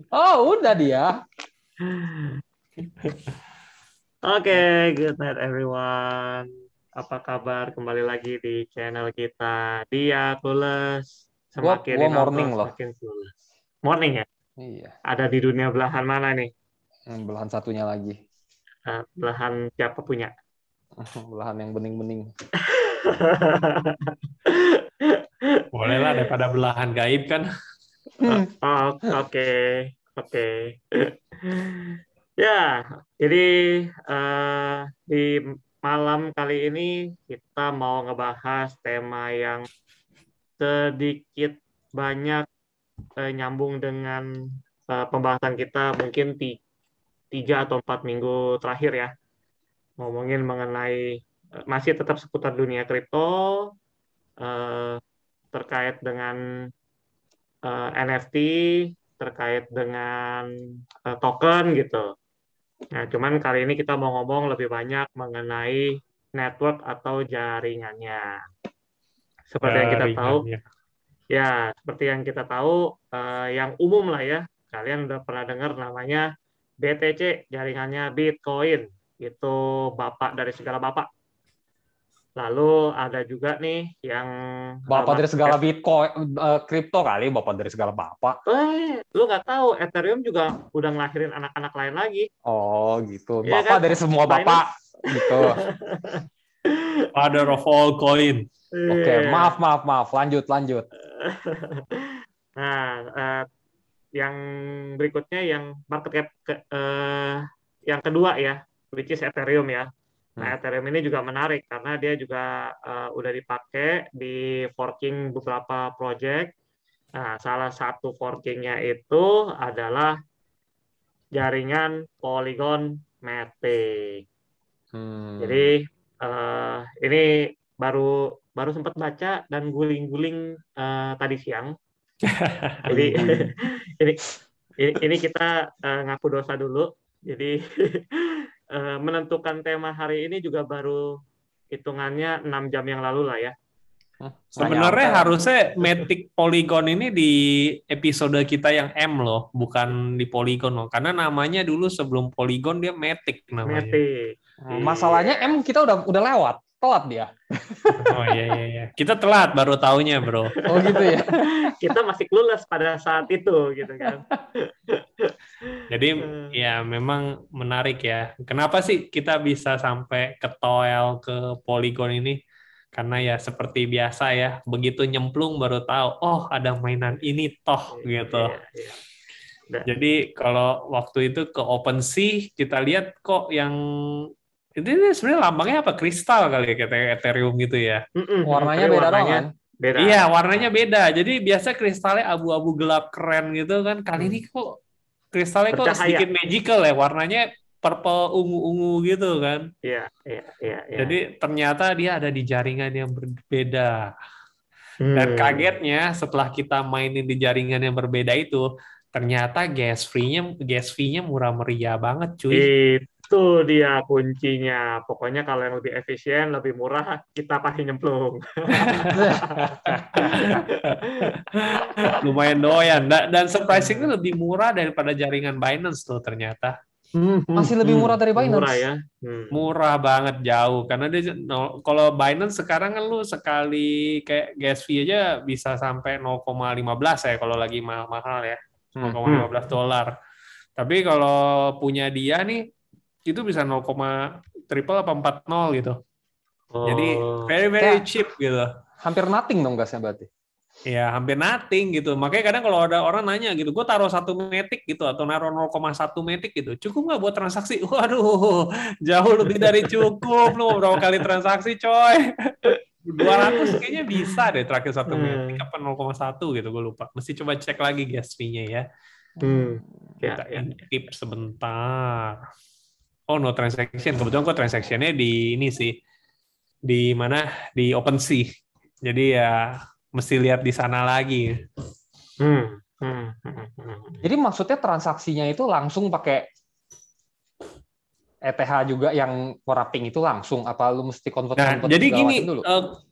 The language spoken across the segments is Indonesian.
Oh, udah dia. Oke, good night everyone. Apa kabar? Kembali lagi di channel kita. Dia Clueless. Semakin Gua dinonton, morning loh. semakin clueless. Morning ya? Iya, Ada di dunia belahan mana nih? belahan satunya lagi. Belahan siapa punya? Belahan yang bening-bening. Boleh lah daripada belahan gaib kan. Oke, oke. Ya, jadi eh, di malam kali ini kita mau ngebahas tema yang sedikit banyak nyambung dengan pembahasan kita mungkin 3 atau 4 minggu terakhir ya. Ngomongin mengenai masih tetap seputar dunia kripto, eh, terkait dengan NFT, terkait dengan token gitu. Nah, cuman kali ini kita mau ngomong lebih banyak mengenai network atau jaringannya. Seperti yang kita tahu, Ringannya. ya, seperti yang kita tahu, yang umum lah ya, kalian udah pernah dengar namanya BTC, jaringannya Bitcoin, itu bapak dari segala bapak. Lalu ada juga nih yang Bapak dari market segala cap. Bitcoin, kripto kali, bapak dari segala bapak. Lu nggak tahu, Ethereum juga udah ngelahirin anak-anak lain lagi, Oh, gitu. ya Bapak kan? dari semua bapak, Binance. gitu. Father of all coin. Oke, Iya. maaf. Lanjut. Nah, yang berikutnya yang market cap yang kedua ya, which is Ethereum ya. Nah, Hmm. Ethereum ini juga menarik karena dia juga udah dipakai di forking beberapa project. Nah, salah satu forkingnya itu adalah jaringan Polygon Matic. Jadi Hmm. eh, ini baru baru sempat baca dan guling-guling tadi siang. Jadi Guling-guling. ini ini kita ngaku dosa dulu. Jadi menentukan tema hari ini juga baru hitungannya 6 jam yang lalu lah ya. Nggak nyampe Sebenarnya lah. harusnya Matic Polygon ini di episode kita yang M loh, bukan di Polygon loh. Karena namanya dulu sebelum Polygon dia Matic namanya. Matic. Masalahnya Iya. kita udah lewat, telat dia. Oh iya. Kita telat baru taunya, bro. Oh gitu ya. Kita masih clueless pada saat itu gitu kan. Jadi ya memang menarik ya. Kenapa sih kita bisa sampai ke Toel, ke Polygon ini? Karena ya seperti biasa ya, begitu nyemplung baru tahu, oh ada mainan ini toh gitu. Iya, iya. Jadi kalau waktu itu ke OpenSea kita lihat kok yang ini sebenarnya lambangnya apa? Kristal kali ya kayak Ethereum gitu ya. Warnanya Tapi beda doang warnanya kan? beda. Iya, warnanya beda. Jadi biasa kristalnya abu-abu gelap keren gitu kan. Kali ini kok kristalnya kok Bercahaya. sedikit magical ya, warnanya purple ungu-ungu gitu kan. Iya. Jadi ternyata dia ada di jaringan yang berbeda. Dan Hmm. kagetnya setelah kita mainin di jaringan yang berbeda itu, ternyata gas fee-nya murah meriah banget, cuy. Itu dia kuncinya. Pokoknya kalau yang lebih efisien, lebih murah, kita pasti nyemplung. Lumayan doyan. Dan surprisingly lebih murah daripada jaringan Binance tuh ternyata. Masih lebih murah dari Murah Binance. ya. Murah banget jauh karena dia kalau Binance sekarang kan lu sekali kayak gas fee aja bisa sampai 0,15 ya kalau lagi mahal-mahal ya, Hmm. 0,15 dolar. Tapi kalau punya dia nih itu bisa 0, triple apa 40 gitu. Jadi Oh, very Kayak cheap gitu. hampir nothing dong gasnya berarti. Ya hampir nothing gitu. Makanya kadang kalau ada orang nanya gitu, gue taruh 1 Matic gitu atau naruh 0,1 Matic gitu, cukup nggak buat transaksi? Waduh, jauh lebih dari cukup. Lu mau berapa kali transaksi, coy? 200 kayaknya bisa deh terakhir 1 Matic apa 0,1 gitu, gue lupa. Mesti coba cek lagi gas fee-nya ya. Ya, Kita ya. intip sebentar. Oh, no transaction. Kebetulan gue transaction-nya di ini sih. Di mana? Di OpenSea. Jadi ya mesti lihat di sana lagi. Jadi maksudnya transaksinya itu langsung pakai ETH juga yang wrapping itu langsung? Apa lu mesti Nah, convert jadi segala gini, macam dulu?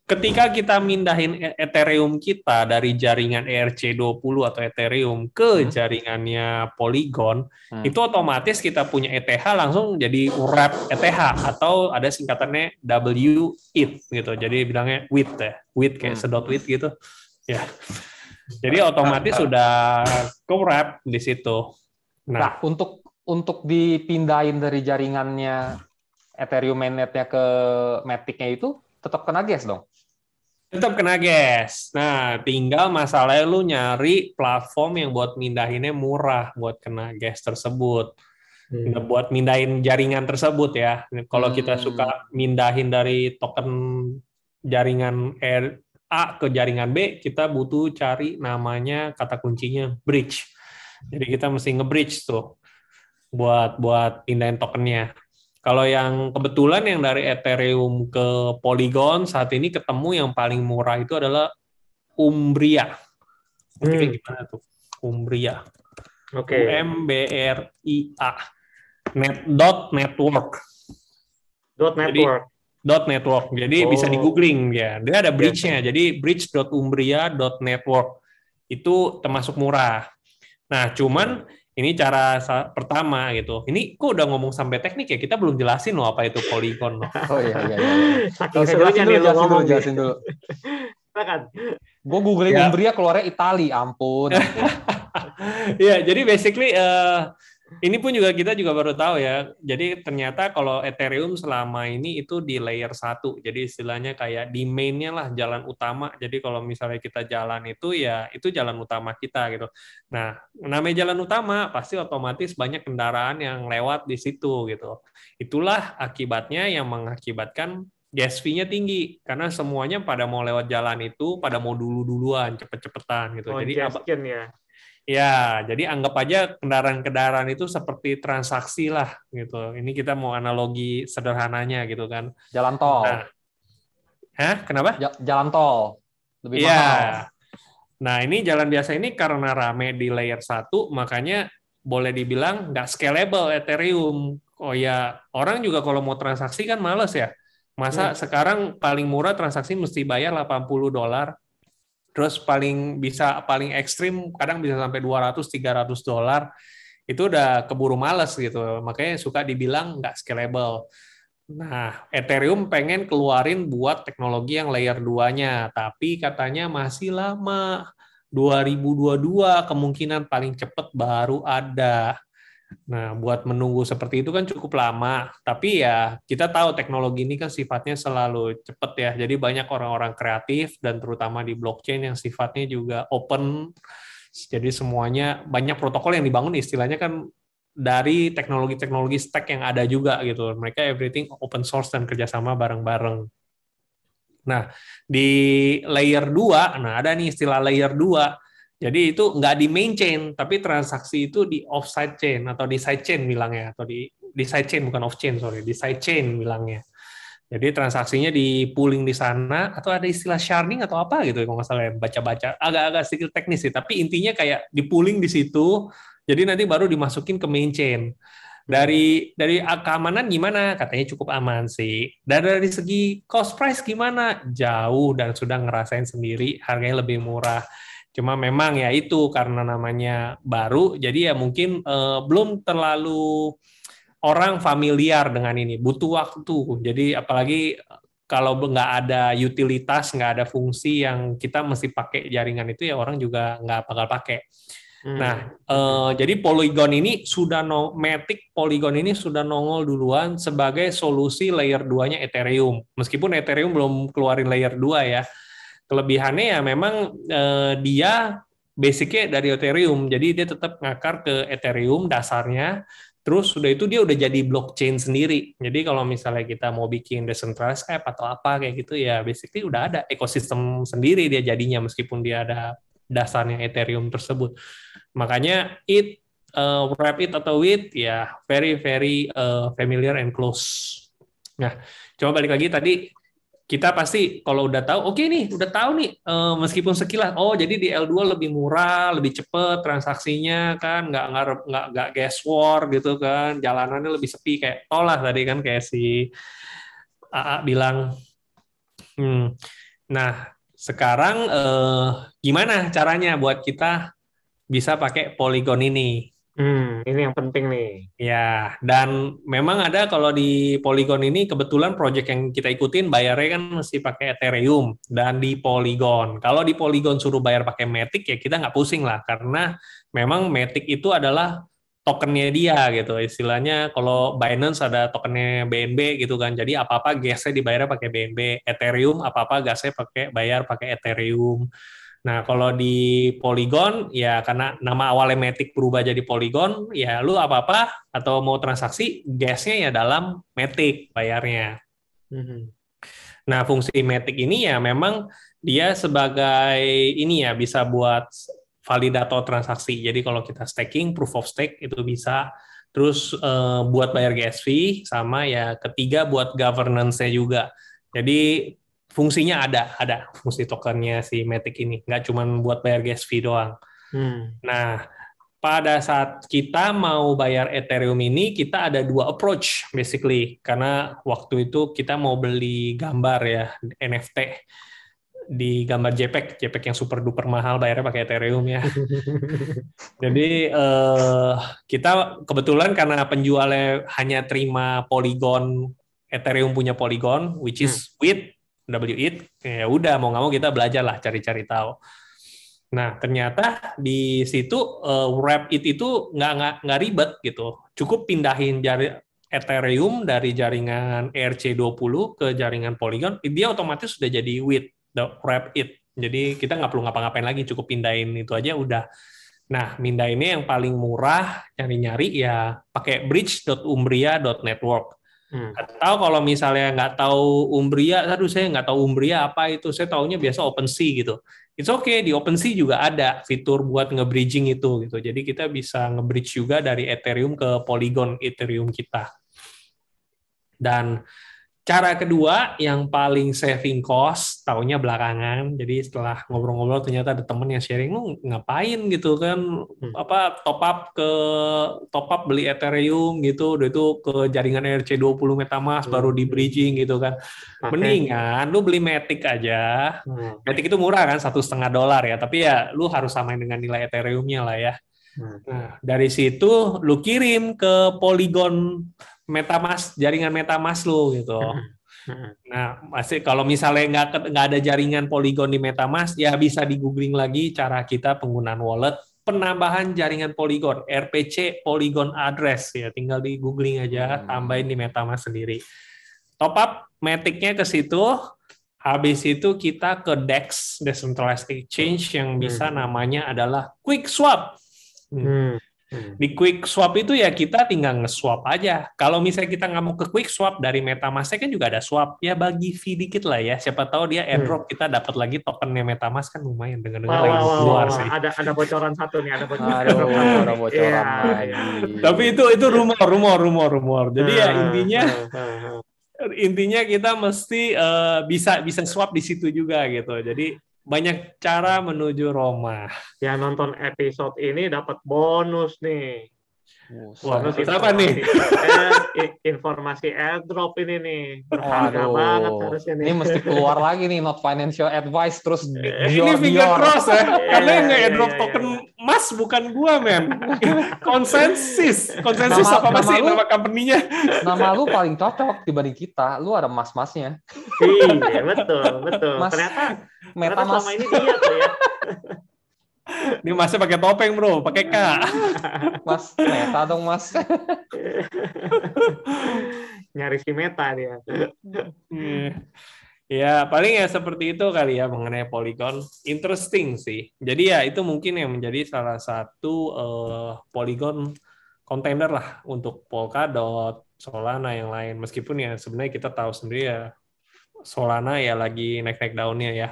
ketika kita mindahin Ethereum kita dari jaringan ERC20 atau Ethereum ke jaringannya Polygon, itu otomatis kita punya ETH langsung jadi wrap ETH atau ada singkatannya WETH gitu. Jadi bilangnya WETH ya, WETH kayak sedot WETH gitu. Ya. Jadi otomatis sudah ke wrap di situ. Nah, untuk dipindahin dari jaringannya Ethereum mainnet-nya ke Matic-nya itu tetap kena gas dong? Tetap kena gas. Nah, tinggal masalahnya lu nyari platform yang buat mindahinnya murah buat kena gas tersebut. Buat mindahin jaringan tersebut ya. Kalau kita suka mindahin dari token jaringan A ke jaringan B, kita butuh cari namanya kata kuncinya bridge. Jadi kita mesti nge-bridge tuh buat pindahin tokennya. Kalau yang kebetulan yang dari Ethereum ke Polygon saat ini ketemu yang paling murah itu adalah Umbria. Ketiknya gimana tuh? Umbria. UMBRIA. Network. .network. Jadi bisa di googling ya. Dia ada bridge-nya. Jadi bridge.umbria.network. Itu termasuk murah. Nah, cuman ini cara pertama gitu. Ini kok udah ngomong sampai teknik ya, kita belum jelasin loh apa itu Polygon loh. Oh iya. Saking serunya nih lo ngomong. Jelasin dulu. Gue googling Umbria keluarnya Itali, ampun. Ya, jadi basically ini pun kita juga baru tahu ya. Jadi ternyata kalau Ethereum selama ini itu di layer 1. Jadi istilahnya kayak di main-nya lah, jalan utama. Jadi kalau misalnya kita jalan itu ya itu jalan utama kita gitu. Nah, namanya jalan utama pasti otomatis banyak kendaraan yang lewat di situ gitu. Itulah akibatnya yang mengakibatkan gas fee-nya tinggi karena semuanya pada mau lewat jalan itu, pada mau duluan, cepet-cepetan gitu. Jadi ya, jadi anggap aja kendaraan-kendaraan itu seperti transaksi lah gitu. Ini kita mau analogi sederhananya gitu kan. Jalan tol. Kenapa? Jalan tol. Lebih mahal. Nah, ini jalan biasa ini karena rame di layer 1, makanya boleh dibilang nggak scalable Ethereum. Oh ya, orang juga kalau mau transaksi kan males ya. Masa sekarang paling murah transaksi mesti bayar $80. Terus paling ekstrim kadang bisa sampai $200-300, itu udah keburu males gitu. Makanya suka dibilang nggak scalable. Nah, Ethereum pengen keluarin buat teknologi yang layer 2-nya, tapi katanya masih lama. 2022 kemungkinan paling cepat baru ada. Nah, buat menunggu seperti itu kan cukup lama. Tapi ya kita tahu teknologi ini kan sifatnya selalu cepat ya. Jadi banyak orang-orang kreatif dan terutama di blockchain yang sifatnya juga open. Jadi semuanya banyak protokol yang dibangun istilahnya kan dari teknologi-teknologi stack yang ada juga gitu. Mereka everything open source dan kerjasama bareng-bareng. Nah, di layer 2, ada nih istilah layer 2. Jadi itu nggak di main chain, tapi transaksi itu di off-side chain atau di side chain bilangnya, atau di side chain bukan off-chain, sorry, di side chain bilangnya. Jadi transaksinya di pooling di sana, atau ada istilah sharding atau apa gitu, kalau nggak salah baca-baca, agak-agak sedikit teknis sih, tapi intinya kayak di pooling di situ, jadi nanti baru dimasukin ke main chain. Dari keamanan gimana? Katanya cukup aman sih. Dan dari segi cost price gimana? Jauh dan sudah ngerasain sendiri, harganya lebih murah. Cuma memang ya itu karena namanya baru, jadi ya mungkin belum terlalu orang familiar dengan ini, butuh waktu. Jadi apalagi kalau nggak ada utilitas, nggak ada fungsi yang kita mesti pakai jaringan itu, ya orang juga nggak bakal pakai. Nah, jadi Polygon ini Matic Polygon ini sudah nongol duluan sebagai solusi layer 2-nya Ethereum. Meskipun Ethereum belum keluarin layer 2 ya. Kelebihannya ya memang dia basicnya dari Ethereum, jadi dia tetap ngakar ke Ethereum dasarnya, terus sudah itu dia udah jadi blockchain sendiri. Jadi kalau misalnya kita mau bikin decentralized app atau apa kayak gitu ya basically udah ada ekosistem sendiri dia jadinya meskipun dia ada dasarnya Ethereum tersebut. Makanya Rapid atau WIT ya very very familiar and close. Nah, coba balik lagi tadi. Kita pasti kalau udah tahu, oke nih, udah tahu nih, meskipun sekilas, oh jadi di L2 lebih murah, lebih cepat transaksinya kan, nggak gas war gitu kan, jalanannya lebih sepi kayak tol lah tadi kan kayak si AA bilang. Nah, sekarang gimana caranya buat kita bisa pakai Polygon ini? Ini yang penting nih. Ya, dan memang ada kalau di Polygon ini kebetulan project yang kita ikutin bayarnya kan mesti pakai Ethereum dan di Polygon. Kalau di Polygon suruh bayar pakai Matic ya kita nggak pusing lah karena memang Matic itu adalah tokennya dia gitu. Istilahnya kalau Binance ada tokennya BNB gitu kan. Jadi apa-apa gasnya dibayar pakai BNB. Ethereum apa-apa gasnya pakai bayar pakai Ethereum. Nah, kalau di Polygon, ya karena nama awalnya Matic berubah jadi Polygon, ya lu apa-apa atau mau transaksi, gasnya ya dalam Matic bayarnya. Mhm. Nah, fungsi Matic ini ya memang dia sebagai ini ya bisa buat validator transaksi. Jadi kalau kita staking, proof of stake itu bisa. Terus buat bayar gas fee, sama ya ketiga buat governance-nya juga. Jadi fungsinya ada fungsi tokennya si Matic ini. Nggak cuma buat bayar gas fee doang. Nah, pada saat kita mau bayar Ethereum ini, kita ada dua approach basically. Karena waktu itu kita mau beli gambar ya, NFT di gambar JPEG yang super duper mahal bayarnya pakai Ethereum ya. Jadi kita kebetulan karena penjualnya hanya terima Polygon, Ethereum punya Polygon, which is WETH, ya udah mau nggak mau kita belajar lah cari-cari tahu. Nah ternyata di situ wrap it itu nggak ribet gitu, cukup pindahin Ethereum dari jaringan ERC20 ke jaringan Polygon, dia otomatis sudah jadi WETH, wrap it. Jadi kita nggak perlu ngapa-ngapain lagi, cukup pindahin itu aja udah. Nah, minda ini yang paling murah, nyari-nyari ya pakai bridge.umbria.network. Atau kalau misalnya nggak tahu Umbria, aduh saya nggak tahu Umbria apa itu, saya taunya biasa OpenSea gitu. It's okay, di OpenSea juga ada fitur buat nge-bridging itu gitu. Jadi kita bisa nge-bridge juga dari Ethereum ke Polygon Ethereum kita. Dan cara kedua yang paling saving cost, taunya belakangan. Jadi setelah ngobrol-ngobrol ternyata ada temen yang sharing, lu ngapain gitu kan, apa top up beli Ethereum gitu, udah itu ke jaringan ERC20 MetaMask baru di bridging gitu kan. Mendingan lu beli Matic aja. Matic itu murah kan, $1,5 ya, tapi ya lu harus samain dengan nilai Ethereum-nya lah ya. Nah, dari situ lu kirim ke Polygon MetaMask, jaringan MetaMask lu gitu. Nah, masih kalau misalnya nggak ada jaringan Polygon di MetaMask, ya bisa di googling lagi cara kita penggunaan wallet penambahan jaringan Polygon, RPC Polygon address ya, tinggal di googling aja, tambahin di MetaMask sendiri. Top up Matic-nya ke situ, habis itu kita ke DEX, Decentralized Exchange, yang bisa namanya adalah QuickSwap. Di QuickSwap itu ya kita tinggal nge-swap aja. Kalau misalnya kita nggak mau ke QuickSwap, dari MetaMask kan juga ada swap. Ya bagi fee dikit lah ya. Siapa tahu dia airdrop, kita dapat lagi tokennya MetaMask, kan lumayan. Dengar-dengar lagi keluar sih. Ada bocoran satu nih, ada bocoran. Ada bocoran lagi. Tapi itu rumor. Jadi ya intinya kita mesti bisa swap di situ juga gitu. Jadi banyak cara menuju Roma. Ya nonton episode ini dapat bonus nih. Bonus apa nih? Informasi airdrop ini nih. Berharga banget harusnya nih. Ini mesti keluar lagi nih, not financial advice, terus ini finger cross ya. Karena yang nge-airdrop token emas bukan gua, men. Konsensus apa sih nama company-nya? Nama lu paling cocok dibanding kita. Lu ada emas-emasnya. Iya, betul. Ternyata MetaMask selama ini dia tuh ya. Ini masnya pakai topeng, bro, pakai K. Mas, Meta dong, Mas. Nyari si Meta dia. Ya, paling ya seperti itu kali ya mengenai Polygon. Interesting sih. Jadi ya itu mungkin yang menjadi salah satu Polygon contender lah untuk Polkadot, Solana yang lain. Meskipun ya sebenarnya kita tahu sendiri ya Solana ya lagi naik-naik daunnya ya.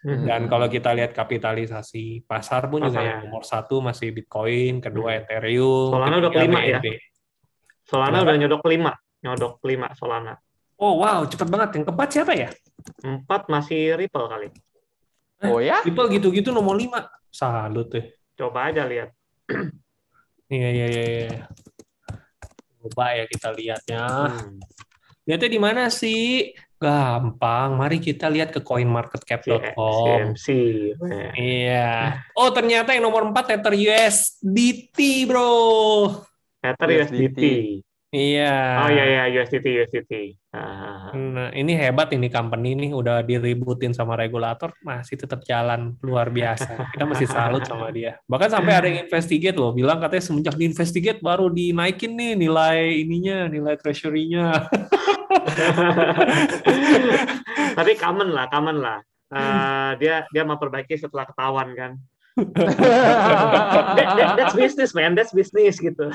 Dan kalau kita lihat kapitalisasi pasar pun juga yang nomor 1 masih Bitcoin, kedua Ethereum, Solana udah kelima ya. BNB. Solana udah nyodok 5 Solana. Oh wow, cepet banget. Yang keempat siapa ya? 4 masih Ripple kali. Oh ya? Ripple gitu-gitu nomor 5. Salut deh. Coba aja lihat. Iya. Coba ya kita lihatnya. Lihatnya di mana sih? Gampang. Mari kita lihat ke coinmarketcap.com. CMC. Iya. Oh, ternyata yang nomor 4 Tether USDT, bro. Tether USDT. Iya. Oh iya USDT. Nah, ini hebat ini company ini udah diributin sama regulator masih tetap jalan luar biasa. Kita masih salut sama dia. Bahkan sampai ada yang investigate loh, bilang katanya semenjak diinvestigate baru dinaikin nih nilai treasury-nya. Tapi common lah. Dia memperbaiki setelah ketahuan kan. That's business man, that's business gitu.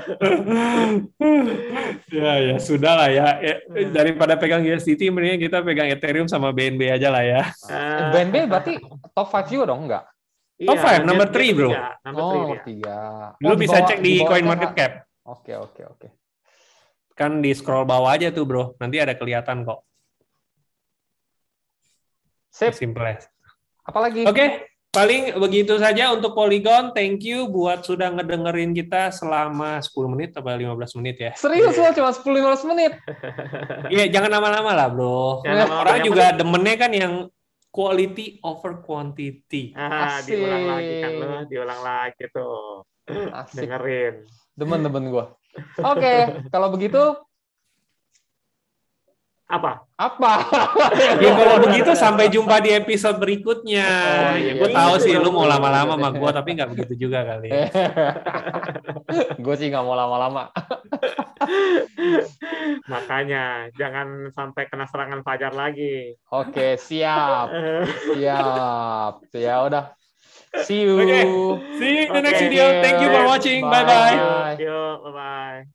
Ya sudah lah ya. Daripada pegang USDT, mendingan kita pegang Ethereum sama BNB aja lah ya. BNB berarti top 5 juga dong, enggak? Top 5, number 3 bro. Nomor 3. Lu bisa cek di CoinMarketCap. Oke. Kan di scroll bawah aja tuh bro, nanti ada kelihatan kok. Sip. Simple. Apalagi? Oke. Paling begitu saja untuk Polygon. Thank you buat sudah ngedengerin kita selama 10 menit atau 15 menit ya. Serius loh, cuma 10-15 menit? Iya, jangan lama-lama lah bro. Orang juga demennya kan yang quality over quantity. Diulang lagi tuh. Asik. Dengerin. Demen gue. Oke, kalau begitu apa? Ya kalau begitu sampai jumpa di episode berikutnya. Gue tahu sih lu mau lama-lama sama gue, tapi nggak begitu juga kali. Gue sih nggak mau lama-lama. Makanya jangan sampai kena serangan fajar lagi. Oke, siap. Ya udah. See you. Okay. See you in the next video. Thank you for watching. Bye-bye. Bye-bye.